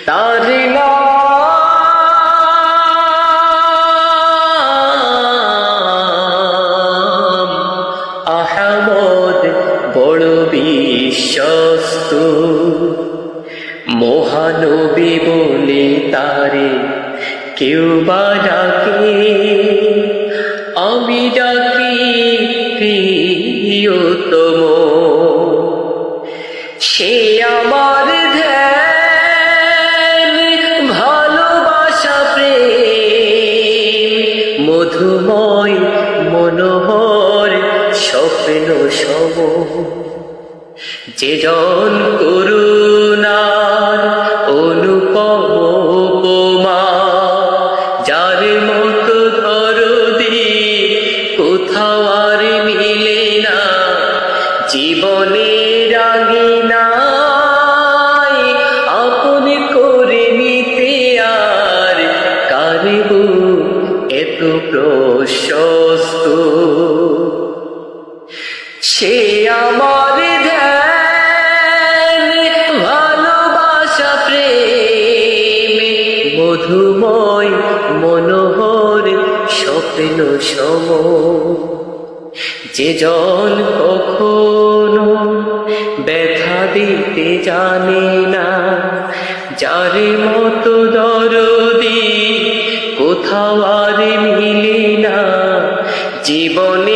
তার নাম আহমদ বড় বিশ্বস্ত, মহানবী বলে তারে কেউ বা ডাকে, আমি ডাকি প্রিয়তম। সে আমার ধ্যান ভালোবাসা প্রেম, মধুময় মনোহর স্বপ্ন সম। যে জন করুণার অনুপম উপমা, যার মতো দরদি কোথাও আর মিলে না। জীবনের আঙিনায় আপন করে নিতে আর কারব এত প্রশস্ত। সে আমার ধ্যান ভালোবাসা প্রেম, মধুময় মনোহর স্বপ্ন সম। যে জন কখনো ব্যথা দিতে জানে না, যার মতো দরদি কোথাও আর মিলে না। জীবনে